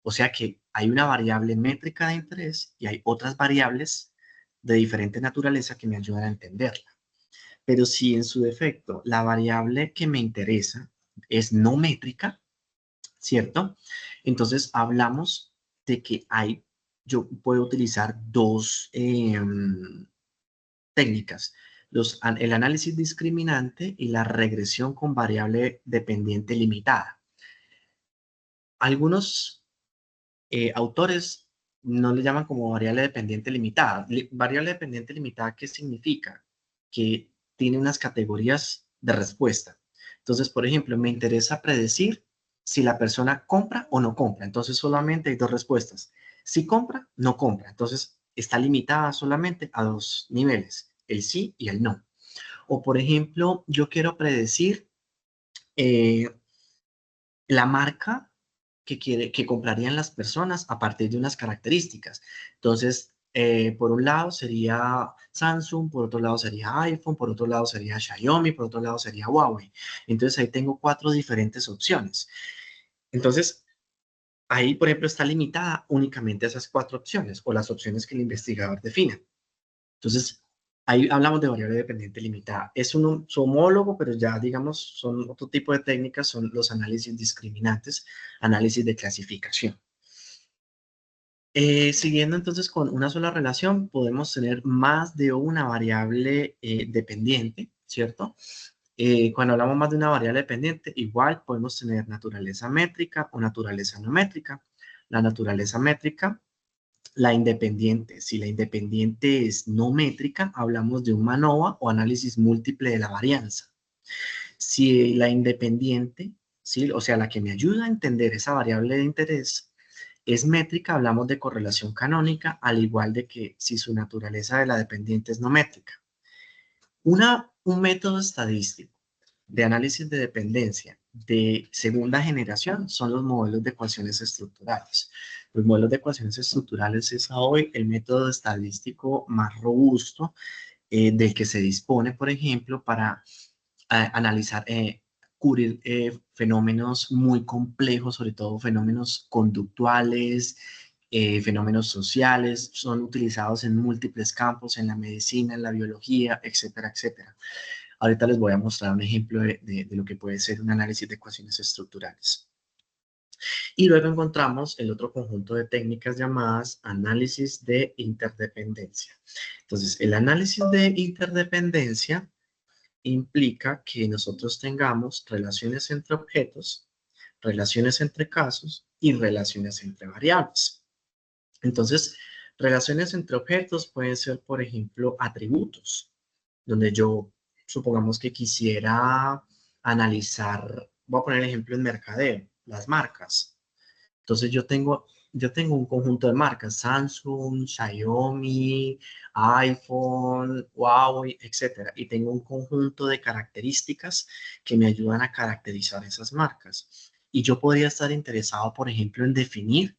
O sea que hay una variable métrica de interés y hay otras variables de diferente naturaleza que me ayudan a entenderla. Pero si en su defecto la variable que me interesa es no métrica, ¿cierto? Entonces hablamos de que yo puedo utilizar dos técnicas, el análisis discriminante y la regresión con variable dependiente limitada. Algunos autores no le llaman como variable dependiente limitada. Variable dependiente limitada, ¿qué significa? Que tiene unas categorías de respuesta. Entonces, por ejemplo, me interesa predecir si la persona compra o no compra. Entonces, solamente hay dos respuestas. Si compra, no compra. Entonces, está limitada solamente a dos niveles, el sí y el no. O, por ejemplo, yo quiero predecir eh, la marca que comprarían las personas a partir de unas características. Entonces, por un lado sería Samsung, por otro lado sería iPhone, por otro lado sería Xiaomi, por otro lado sería Huawei. Entonces, ahí tengo cuatro diferentes opciones. Entonces, ahí, por ejemplo, está limitada únicamente a esas cuatro opciones o las opciones que el investigador defina. Entonces, ahí hablamos de variable dependiente limitada. Es su homólogo, pero ya, digamos, son otro tipo de técnicas, son los análisis discriminantes, análisis de clasificación. Siguiendo entonces con una sola relación, podemos tener más de una variable dependiente, ¿cierto? Cuando hablamos más de una variable dependiente, igual podemos tener naturaleza métrica o naturaleza no métrica. La naturaleza métrica, la independiente, si la independiente es no métrica, hablamos de un MANOVA o análisis múltiple de la varianza. Si la independiente, ¿sí? O sea, la que me ayuda a entender esa variable de interés es métrica, hablamos de correlación canónica, al igual de que si su naturaleza de la dependiente es no métrica. Un método estadístico de análisis de dependencia de segunda generación son los modelos de ecuaciones estructurales. Los modelos de ecuaciones estructurales es hoy el método estadístico más robusto del que se dispone, por ejemplo, para analizar, cubrir fenómenos muy complejos, sobre todo fenómenos conductuales, fenómenos sociales, son utilizados en múltiples campos, en la medicina, en la biología, etcétera, etcétera. Ahorita les voy a mostrar un ejemplo de lo que puede ser un análisis de ecuaciones estructurales. Y luego encontramos el otro conjunto de técnicas llamadas análisis de interdependencia. Entonces, el análisis de interdependencia implica que nosotros tengamos relaciones entre objetos, relaciones entre casos y relaciones entre variables. Entonces, relaciones entre objetos pueden ser, por ejemplo, atributos, donde yo supongamos que quisiera analizar, voy a poner el ejemplo en mercadeo, las marcas. Entonces yo tengo un conjunto de marcas, Samsung, Xiaomi, iPhone, Huawei, etcétera. Y tengo un conjunto de características que me ayudan a caracterizar esas marcas. Y yo podría estar interesado, por ejemplo, en definir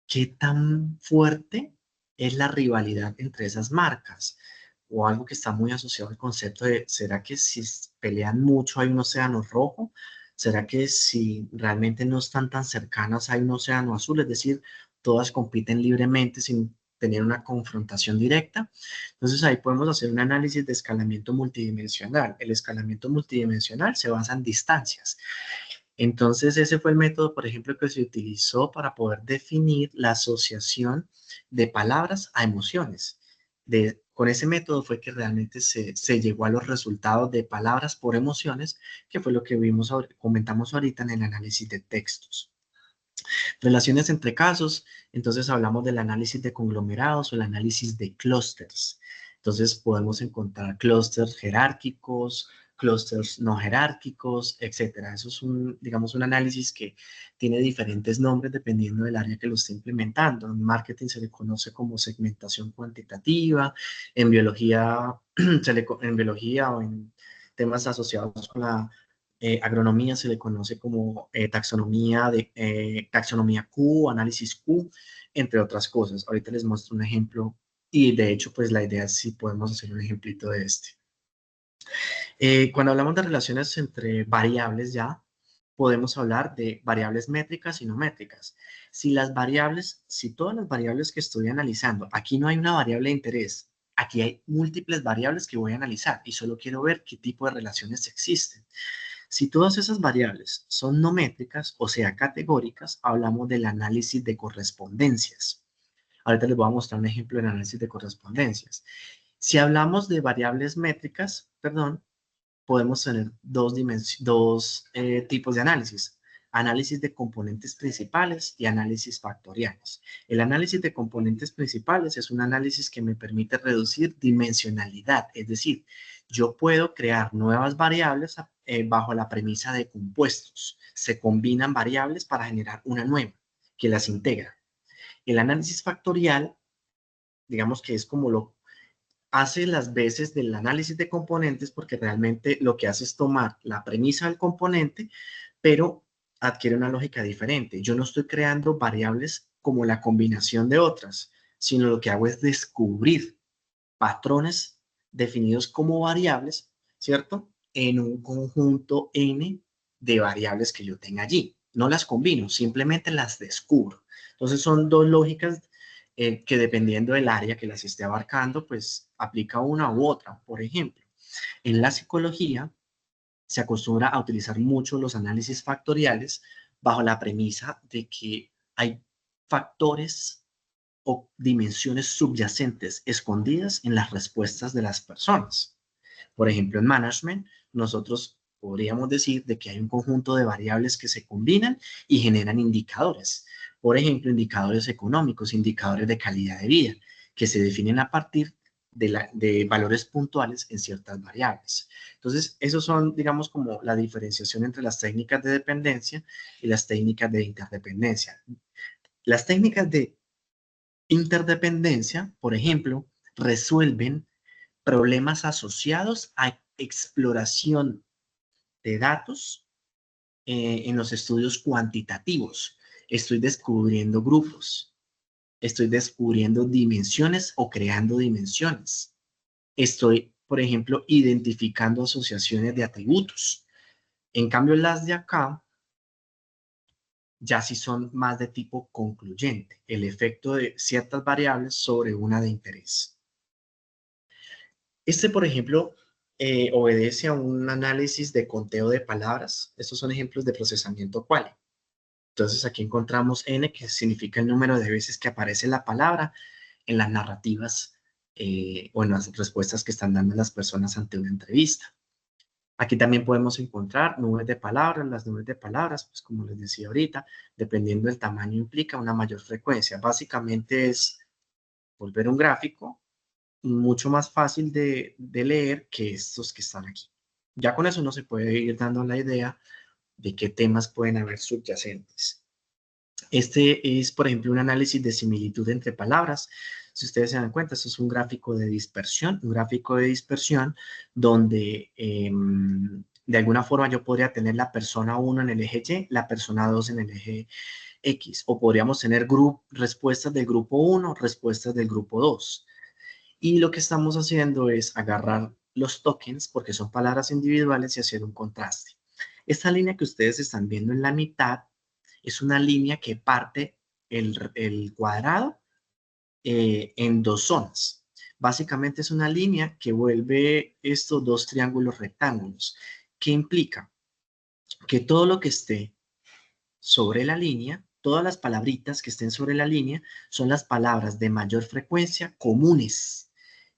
qué tan fuerte es la rivalidad entre esas marcas. O algo que está muy asociado al concepto de, ¿será que si pelean mucho hay un océano rojo? ¿Será que si realmente no están tan cercanas hay un océano azul? Es decir, todas compiten libremente sin tener una confrontación directa. Entonces ahí podemos hacer un análisis de escalamiento multidimensional. El escalamiento multidimensional se basa en distancias. Entonces ese fue el método, por ejemplo, que se utilizó para poder definir la asociación de palabras a emociones. Con ese método fue que realmente se llegó a los resultados de palabras por emociones, que fue lo que comentamos ahorita en el análisis de textos. Relaciones entre casos, entonces hablamos del análisis de conglomerados o el análisis de clústeres. Entonces podemos encontrar clústeres jerárquicos, clústeres no jerárquicos, etcétera. Eso es digamos, un análisis que tiene diferentes nombres dependiendo del área que lo esté implementando. En marketing se le conoce como segmentación cuantitativa, en biología, en biología o en temas asociados con la agronomía se le conoce como taxonomía Q, análisis Q, entre otras cosas. Ahorita les muestro un ejemplo y de hecho pues la idea es si podemos hacer un ejemplito de este. Cuando hablamos de relaciones entre variables ya, podemos hablar de variables métricas y no métricas. Si todas las variables que estoy analizando, aquí no hay una variable de interés, aquí hay múltiples variables que voy a analizar y solo quiero ver qué tipo de relaciones existen. Si todas esas variables son no métricas, o sea, categóricas, hablamos del análisis de correspondencias. Ahorita les voy a mostrar un ejemplo del análisis de correspondencias. Si hablamos de variables métricas, perdón, podemos tener dos tipos de análisis. Análisis de componentes principales y análisis factoriales. El análisis de componentes principales es un análisis que me permite reducir dimensionalidad, es decir, yo puedo crear nuevas variables bajo la premisa de compuestos. Se combinan variables para generar una nueva que las integra. El análisis factorial, digamos que es como hace las veces del análisis de componentes porque realmente lo que hace es tomar la premisa del componente, pero adquiere una lógica diferente. Yo no estoy creando variables como la combinación de otras, sino lo que hago es descubrir patrones definidos como variables, ¿cierto? En un conjunto N de variables que yo tenga allí. No las combino, simplemente las descubro. Entonces son dos lógicas que dependiendo del área que las esté abarcando, pues aplica una u otra. Por ejemplo, en la psicología se acostumbra a utilizar mucho los análisis factoriales bajo la premisa de que hay factores o dimensiones subyacentes escondidas en las respuestas de las personas. Por ejemplo, en management, nosotros podríamos decir de que hay un conjunto de variables que se combinan y generan indicadores. Por ejemplo, indicadores económicos, indicadores de calidad de vida, que se definen a partir de valores puntuales en ciertas variables. Entonces, esos son, digamos, como la diferenciación entre las técnicas de dependencia y las técnicas de interdependencia. Las técnicas de interdependencia, por ejemplo, resuelven problemas asociados a exploración de datos en los estudios cuantitativos. Estoy descubriendo grupos, estoy descubriendo dimensiones o creando dimensiones. Estoy, por ejemplo, identificando asociaciones de atributos. En cambio, las de acá ya sí son más de tipo concluyente, el efecto de ciertas variables sobre una de interés. Este, por ejemplo, obedece a un análisis de conteo de palabras. Estos son ejemplos de procesamiento quali. Entonces, aquí encontramos N, que significa el número de veces que aparece la palabra en las narrativas o en las respuestas que están dando las personas ante una entrevista. Aquí también podemos encontrar nubes de palabras. Las nubes de palabras, pues como les decía ahorita, dependiendo del tamaño implica una mayor frecuencia. Básicamente es volver un gráfico mucho más fácil de leer que estos que están aquí. Ya con eso uno se puede ir dando la idea de qué temas pueden haber subyacentes. Este es, por ejemplo, un análisis de similitud entre palabras. Si ustedes se dan cuenta, esto es un gráfico de dispersión, donde de alguna forma yo podría tener la persona 1 en el eje Y, la persona 2 en el eje X, o podríamos tener respuestas del grupo 1, respuestas del grupo 2. Y lo que estamos haciendo es agarrar los tokens, porque son palabras individuales, y hacer un contraste. Esta línea que ustedes están viendo en la mitad es una línea que parte el cuadrado en dos zonas. Básicamente es una línea que vuelve estos dos triángulos rectángulos. ¿Qué implica? Que todo lo que esté sobre la línea, todas las palabritas que estén sobre la línea son las palabras de mayor frecuencia comunes.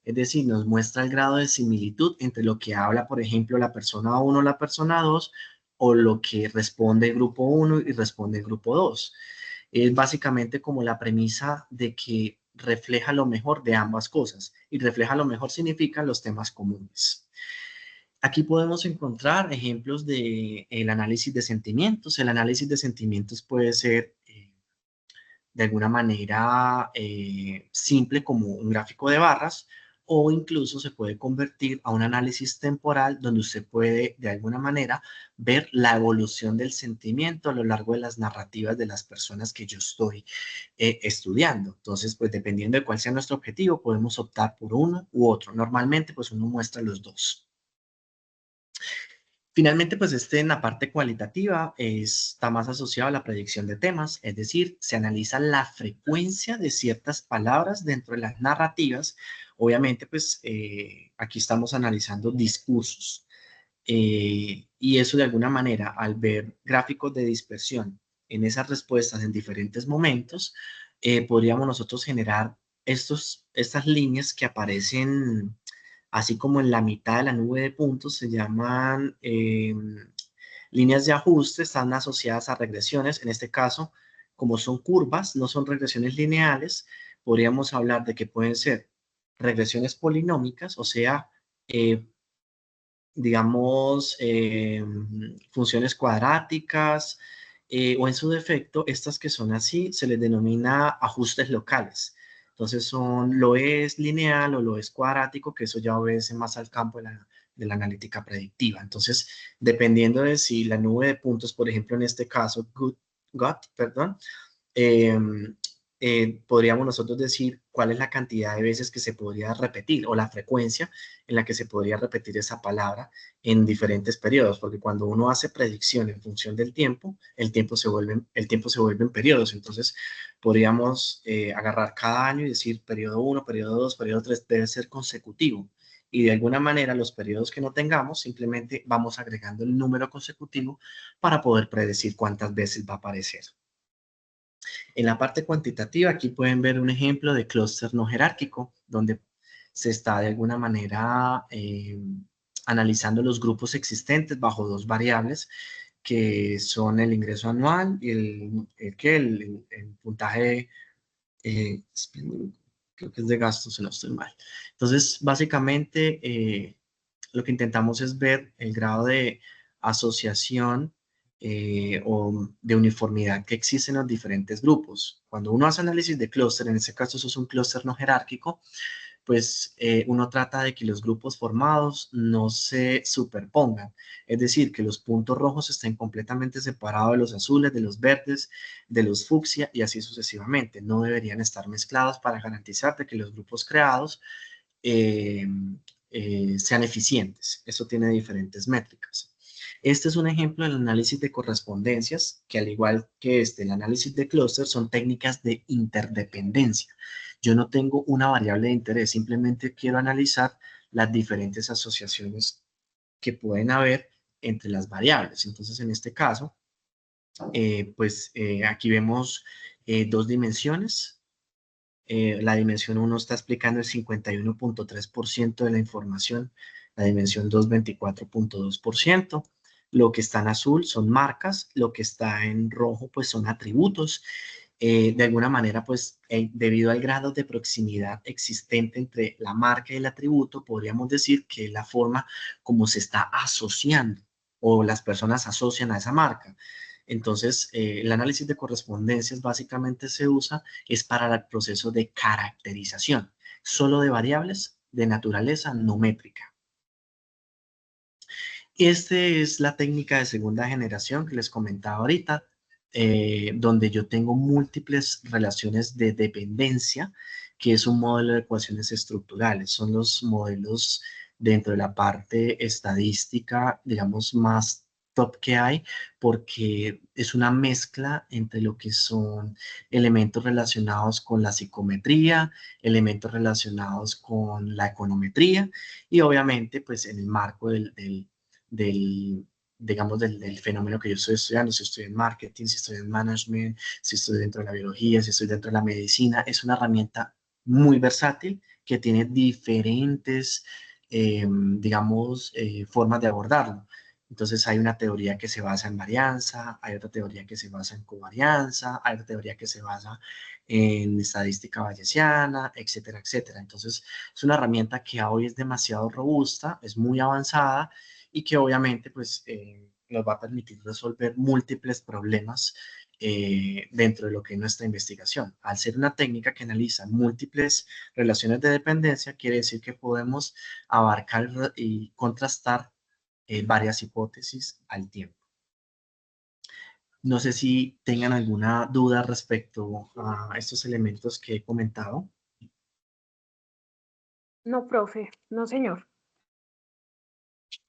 Es decir, nos muestra el grado de similitud entre lo que habla, por ejemplo, la persona 1 o la persona 2, o lo que responde el grupo 1 y responde el grupo 2. Es básicamente como la premisa de que refleja lo mejor de ambas cosas, y refleja lo mejor significa los temas comunes. Aquí podemos encontrar ejemplos del análisis de sentimientos. El análisis de sentimientos puede ser de alguna manera simple como un gráfico de barras, o incluso se puede convertir a un análisis temporal donde usted puede de alguna manera ver la evolución del sentimiento a lo largo de las narrativas de las personas que yo estoy estudiando. Entonces, pues dependiendo de cuál sea nuestro objetivo, podemos optar por uno u otro. Normalmente, pues uno muestra los dos. Finalmente, pues en la parte cualitativa está más asociado a la predicción de temas, es decir, se analiza la frecuencia de ciertas palabras dentro de las narrativas. Obviamente, pues aquí estamos analizando discursos, y eso de alguna manera, al ver gráficos de dispersión en esas respuestas en diferentes momentos, podríamos nosotros generar estas líneas que aparecen así como en la mitad de la nube de puntos, se llaman líneas de ajuste, están asociadas a regresiones. En este caso, como son curvas, no son regresiones lineales, podríamos hablar de que pueden ser regresiones polinómicas, o sea, eh, digamos, funciones cuadráticas, o en su defecto, estas que son así, se les denomina ajustes locales. Entonces lo es lineal o lo es cuadrático, que eso ya obedece más al campo de la analítica predictiva. Entonces, dependiendo de si la nube de puntos, por ejemplo, en este caso, perdón, eh, podríamos nosotros decir cuál es la cantidad de veces que se podría repetir, o la frecuencia en la que se podría repetir esa palabra en diferentes periodos, porque cuando uno hace predicción en función del tiempo, el tiempo se vuelve en periodos. Entonces podríamos agarrar cada año y decir periodo 1, periodo 2, periodo 3 debe ser consecutivo, y de alguna manera los periodos que no tengamos simplemente vamos agregando el número consecutivo para poder predecir cuántas veces va a aparecer. En la parte cuantitativa, aquí pueden ver un ejemplo de clúster no jerárquico, donde se está de alguna manera analizando los grupos existentes bajo dos variables, que son el ingreso anual y el puntaje, creo que es de gastos, si no estoy mal. Entonces, básicamente, lo que intentamos es ver el grado de asociación o de uniformidad que existe en los diferentes grupos. Cuando uno hace análisis de clúster, en este caso eso es un clúster no jerárquico, pues uno trata de que los grupos formados no se superpongan, es decir, que los puntos rojos estén completamente separados de los azules, de los verdes, de los fucsia, y así sucesivamente. No deberían estar mezclados para garantizar de que los grupos creados eh, sean eficientes. Eso tiene diferentes métricas. Este es un ejemplo del análisis de correspondencias, que al igual que el análisis de clúster, son técnicas de interdependencia. Yo no tengo una variable de interés, simplemente quiero analizar las diferentes asociaciones que pueden haber entre las variables. Entonces, en este caso, aquí vemos dos dimensiones. La dimensión 1 está explicando el 51.3% de la información, la dimensión 2, 24.2%. Lo que está en azul son marcas, lo que está en rojo pues son atributos. De alguna manera, pues debido al grado de proximidad existente entre la marca y el atributo, podríamos decir que es la forma como se está asociando o las personas asocian a esa marca. Entonces, el análisis de correspondencias básicamente se usa es para el proceso de caracterización, solo de variables de naturaleza no métrica. Esta es la técnica de segunda generación que les comentaba ahorita, donde yo tengo múltiples relaciones de dependencia, que es un modelo de ecuaciones estructurales. Son los modelos dentro de la parte estadística, digamos, más top que hay, porque es una mezcla entre lo que son elementos relacionados con la psicometría, elementos relacionados con la econometría y obviamente pues en el marco del digamos, del fenómeno que yo estoy estudiando, si estoy en marketing, si estoy en management, si estoy dentro de la biología, si estoy dentro de la medicina, es una herramienta muy versátil que tiene diferentes, digamos, formas de abordarlo. Entonces hay una teoría que se basa en varianza, hay otra teoría que se basa en covarianza, hay otra teoría que se basa en estadística bayesiana, etcétera, etcétera. Entonces es una herramienta que hoy es demasiado robusta, es muy avanzada y que obviamente pues nos va a permitir resolver múltiples problemas dentro de lo que es nuestra investigación. Al ser una técnica que analiza múltiples relaciones de dependencia, quiere decir que podemos abarcar y contrastar varias hipótesis al tiempo. No sé si tengan alguna duda respecto a estos elementos que he comentado. No, profe, no, señor.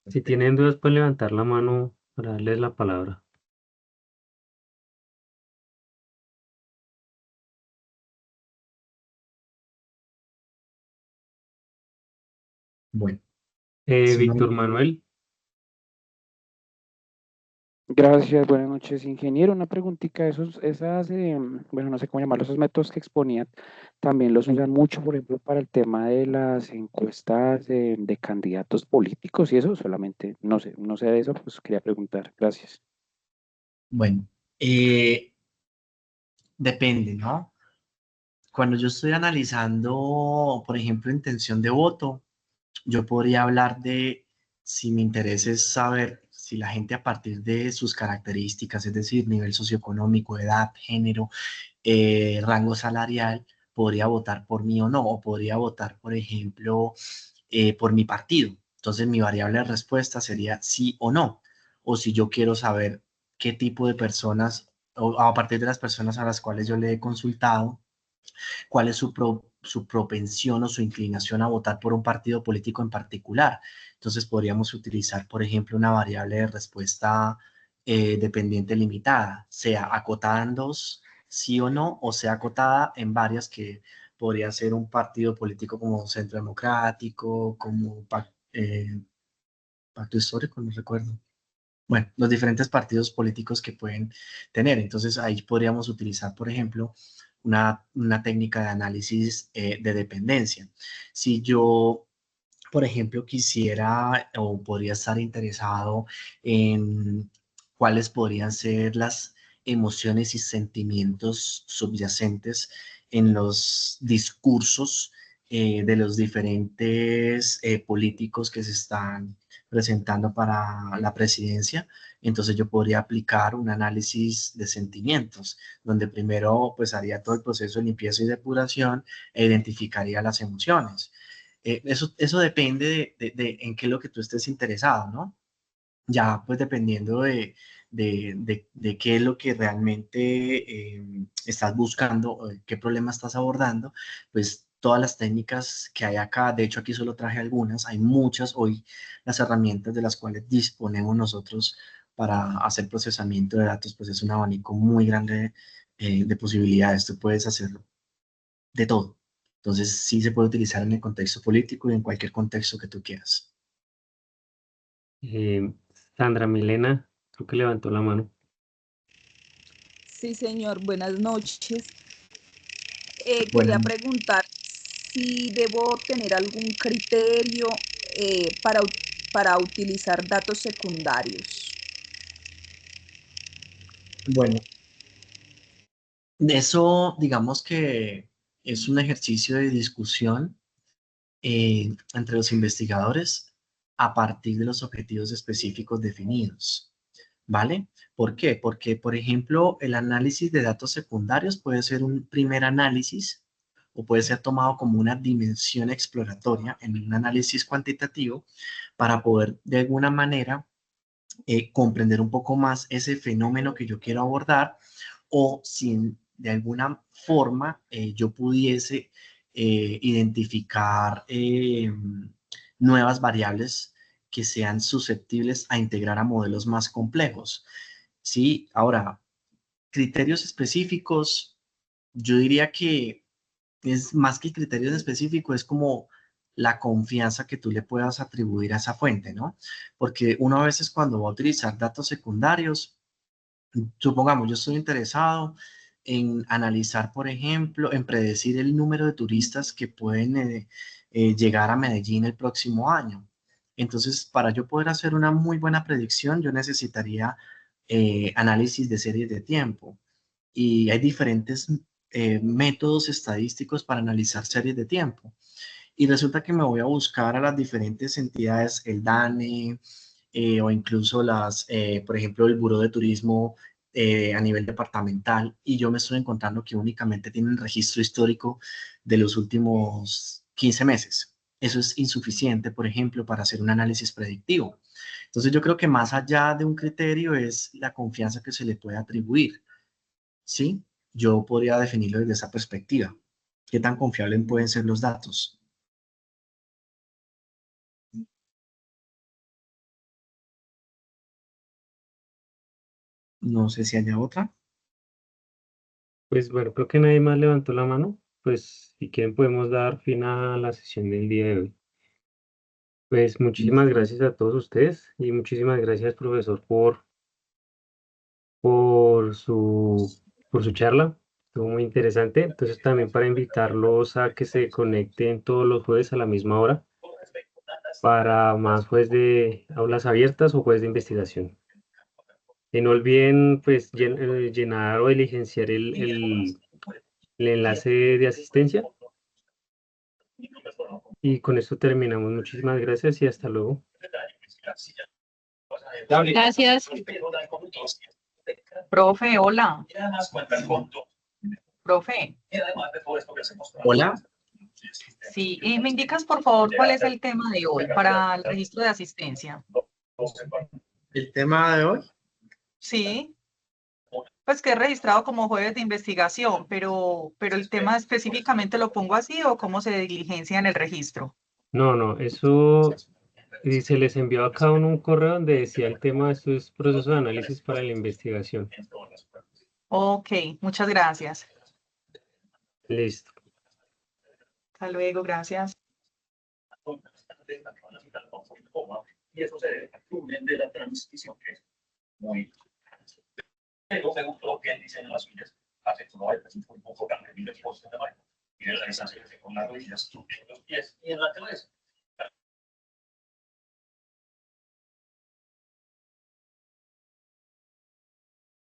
Si tienen dudas, pueden levantar la mano para darles la palabra. Bueno, si no, Víctor Manuel, Gracias, buenas noches, ingeniero. Una preguntita, bueno, no sé cómo llamarlos, esos métodos que exponían, también los usan mucho, por ejemplo, para el tema de las encuestas de candidatos políticos y eso, solamente, no sé de eso, pues quería preguntar. Gracias. bueno, depende, ¿no? Cuando yo estoy analizando, por ejemplo, intención de voto, yo podría hablar de si mi interés es saber si la gente a partir de sus características, es decir, nivel socioeconómico, edad, género, rango salarial, podría votar por mí o no, o podría votar, por ejemplo, por mi partido. Entonces mi variable de respuesta sería sí o no, o si yo quiero saber qué tipo de personas, o a partir de las personas a las cuales yo le he consultado, cuál es su propensión o su inclinación a votar por un partido político en particular. Entonces podríamos utilizar, por ejemplo, una variable de respuesta dependiente limitada, sea acotada en dos, sí o no, o sea acotada en varias que podría ser un partido político como Centro Democrático, como Pacto Histórico, no recuerdo. Bueno, los diferentes partidos políticos que pueden tener. Entonces ahí podríamos utilizar, por ejemplo, una técnica de análisis de dependencia. Si yo, por ejemplo, quisiera o podría estar interesado en cuáles podrían ser las emociones y sentimientos subyacentes en los discursos de los diferentes políticos que se están presentando para la presidencia, entonces yo podría aplicar un análisis de sentimientos, donde primero pues haría todo el proceso de limpieza y depuración e identificaría las emociones. Eso depende de en qué es lo que tú estés interesado, ¿no? Ya pues dependiendo de qué es lo que realmente estás buscando, o qué problema estás abordando, pues todas las técnicas que hay acá, de hecho aquí solo traje algunas, hay muchas hoy las herramientas de las cuales disponemos nosotros para hacer procesamiento de datos, pues es un abanico muy grande de posibilidades, tú puedes hacer de todo. Entonces sí se puede utilizar en el contexto político y en cualquier contexto que tú quieras. eh, Sandra Milena, creo que levantó la mano. Sí, señor, buenas noches. Bueno, Quería preguntar si debo tener algún criterio para utilizar datos secundarios. bueno, eso, digamos que es un ejercicio de discusión entre los investigadores a partir de los objetivos específicos definidos, ¿vale? ¿Por qué? Porque, por ejemplo, el análisis de datos secundarios puede ser un primer análisis o puede ser tomado como una dimensión exploratoria en un análisis cuantitativo para poder de alguna manera comprender un poco más ese fenómeno que yo quiero abordar o si de alguna forma yo pudiese identificar nuevas variables que sean susceptibles a integrar a modelos más complejos. Sí, ahora, criterios específicos, yo diría que es más que criterios específicos, es como la confianza que tú le puedas atribuir a esa fuente, ¿no? Porque uno a veces cuando va a utilizar datos secundarios, supongamos, yo estoy interesado en analizar, por ejemplo, en predecir el número de turistas que pueden llegar a Medellín el próximo año. Entonces, para yo poder hacer una muy buena predicción, yo necesitaría análisis de series de tiempo. Y hay diferentes métodos estadísticos para analizar series de tiempo. Y resulta que me voy a buscar a las diferentes entidades, el DANE, o incluso por ejemplo, el Buró de Turismo a nivel departamental, y yo me estoy encontrando que únicamente tienen registro histórico de los últimos 15 meses. Eso es insuficiente, por ejemplo, para hacer un análisis predictivo. Entonces, yo creo que más allá de un criterio es la confianza que se le puede atribuir, ¿sí? Yo podría definirlo desde esa perspectiva. ¿Qué tan confiables pueden ser los datos? No sé si haya otra. Pues bueno, creo que nadie más levantó la mano. Pues si quieren podemos dar fin a la sesión del día de hoy. Pues muchísimas gracias a todos ustedes y muchísimas gracias, profesor, por por su charla. Estuvo muy interesante. Entonces también para invitarlos a que se conecten todos los jueves a la misma hora para más jueves de aulas abiertas o jueves de investigación. Y no olviden pues llenar o diligenciar el enlace de asistencia. Y con esto terminamos. Muchísimas gracias y hasta luego. Gracias. Profe, hola. Profe, Hola. sí, ¿me indicas por favor cuál es el tema de hoy para el registro de asistencia? El tema de hoy. Sí, pues que he registrado como jueves de investigación, pero el tema específicamente lo pongo así o cómo se diligencia en el registro. No, eso se les envió a cada uno un correo donde decía el tema, esto es proceso de análisis para la investigación. Ok, muchas gracias. Listo. Hasta luego, gracias. Y eso se debe al túnel de la transmisión, que es muy... Pero me gustó que el diseño de las uñas hace que no haya un poco grande y después de tamaño. Y de la distancia con las rodillas, los pies y en la cabeza.